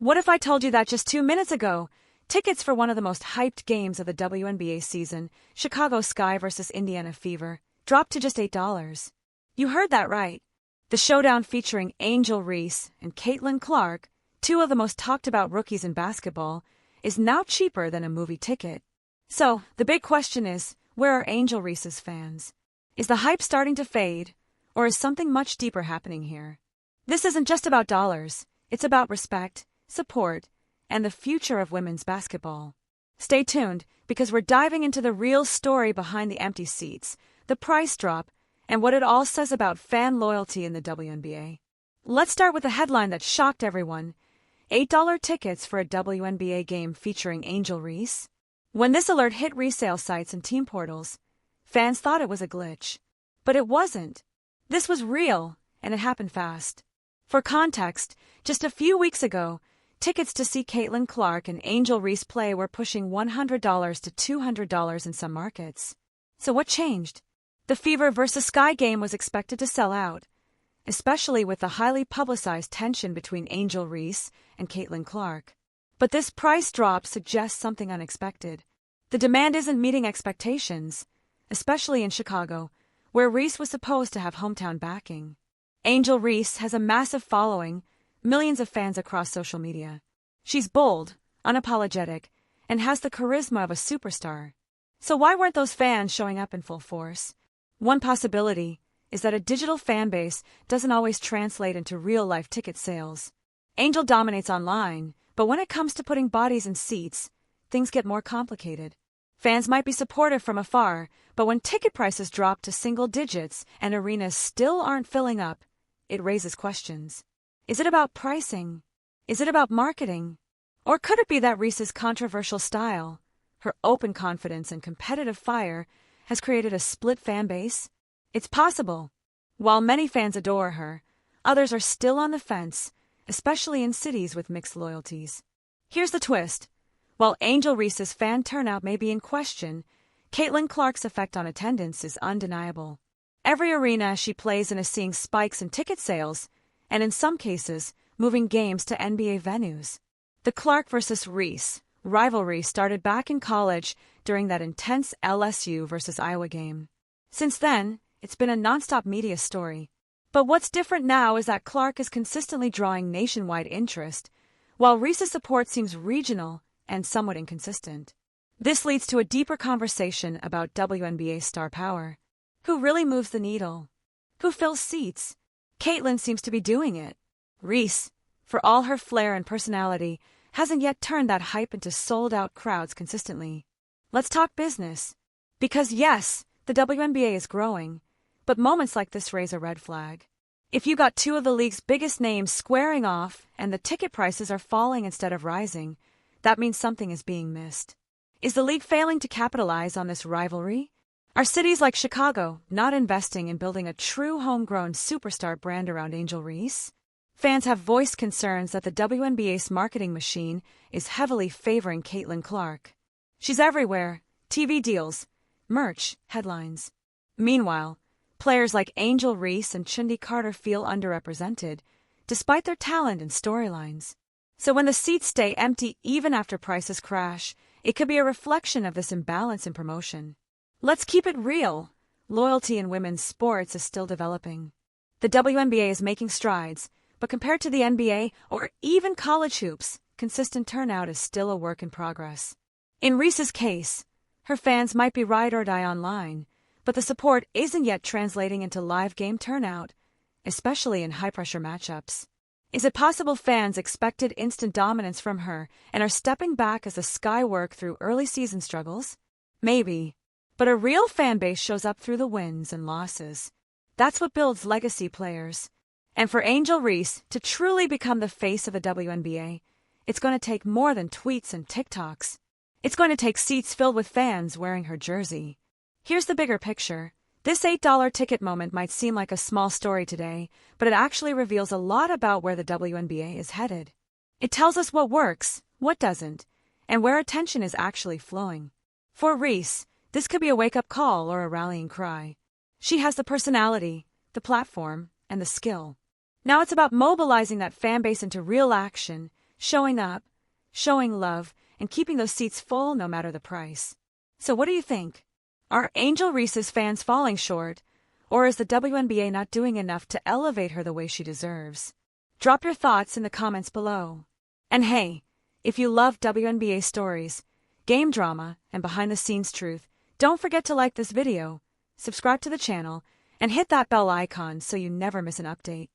What if I told you that just 2 minutes ago, tickets for one of the most hyped games of the WNBA season, Chicago Sky vs. Indiana Fever, dropped to just $8? You heard that right. The showdown featuring Angel Reese and Clark, two of the most talked about rookies in basketball, is now cheaper than a movie ticket. So, the big question is, where are Angel Reese's fans? Is the hype starting to fade, or is something much deeper happening here? This isn't just about dollars, it's about respect, support, and the future of women's basketball. Stay tuned, because we're diving into the real story behind the empty seats, the price drop, and what it all says about fan loyalty in the WNBA. Let's start with a headline that shocked everyone: $8 tickets for a WNBA game featuring Angel Reese. When this alert hit resale sites and team portals, fans thought it was a glitch. But it wasn't. This was real, and it happened fast. For context, just a few weeks ago, tickets to see Clark and Angel Reese play were pushing $100 to $200 in some markets. So what changed? The Fever vs. Sky game was expected to sell out, especially with the highly publicized tension between Angel Reese and Clark. But this price drop suggests something unexpected. The demand isn't meeting expectations, especially in Chicago, where Reese was supposed to have hometown backing. Angel Reese has a massive following, millions of fans across social media. She's bold, unapologetic, and has the charisma of a superstar. So why weren't those fans showing up in full force? One possibility is that a digital fan base doesn't always translate into real-life ticket sales. Angel dominates online, but when it comes to putting bodies in seats, things get more complicated. Fans might be supportive from afar, but when ticket prices drop to single digits and arenas still aren't filling up, it raises questions. Is it about pricing? Is it about marketing? Or could it be that Reese's controversial style, her open confidence and competitive fire, has created a split fan base? It's possible. While many fans adore her, others are still on the fence, especially in cities with mixed loyalties. Here's the twist. While Angel Reese's fan turnout may be in question, Clark's effect on attendance is undeniable. Every arena she plays in is seeing spikes in ticket sales, and in some cases, moving games to NBA venues. The Clark vs. Reese rivalry started back in college during that intense LSU vs. Iowa game. Since then, it's been a nonstop media story. But what's different now is that Clark is consistently drawing nationwide interest, while Reese's support seems regional and somewhat inconsistent. This leads to a deeper conversation about WNBA star power. Who really moves the needle? Who fills seats? Caitlin seems to be doing it. Reese, for all her flair and personality, hasn't yet turned that hype into sold-out crowds consistently. Let's talk business. Because yes, the WNBA is growing, but moments like this raise a red flag. If you got two of the league's biggest names squaring off and the ticket prices are falling instead of rising, that means something is being missed. Is the league failing to capitalize on this rivalry? Are cities like Chicago not investing in building a true homegrown superstar brand around Angel Reese? Fans have voiced concerns that the WNBA's marketing machine is heavily favoring Clark. She's everywhere: TV deals, merch, headlines. Meanwhile, players like Angel Reese and Chindi Carter feel underrepresented, despite their talent and storylines. So when the seats stay empty even after prices crash, it could be a reflection of this imbalance in promotion. Let's keep it real. Loyalty in women's sports is still developing. The WNBA is making strides, but compared to the NBA or even college hoops, consistent turnout is still a work in progress. In Reese's case, her fans might be ride or die online, but the support isn't yet translating into live game turnout, especially in high-pressure matchups. Is it possible fans expected instant dominance from her and are stepping back as the Sky work through early season struggles? Maybe. But a real fan base shows up through the wins and losses. That's what builds legacy players. And for Angel Reese to truly become the face of the WNBA, it's going to take more than tweets and TikToks. It's going to take seats filled with fans wearing her jersey. Here's the bigger picture. This $8 ticket moment might seem like a small story today, but it actually reveals a lot about where the WNBA is headed. It tells us what works, what doesn't, and where attention is actually flowing. For Reese, this could be a wake-up call or a rallying cry. She has the personality, the platform, and the skill. Now it's about mobilizing that fan base into real action, showing up, showing love, and keeping those seats full no matter the price. So what do you think? Are Angel Reese's fans falling short, or is the WNBA not doing enough to elevate her the way she deserves? Drop your thoughts in the comments below. And hey, if you love WNBA stories, game drama, and behind-the-scenes truth, don't forget to like this video, subscribe to the channel, and hit that bell icon so you never miss an update.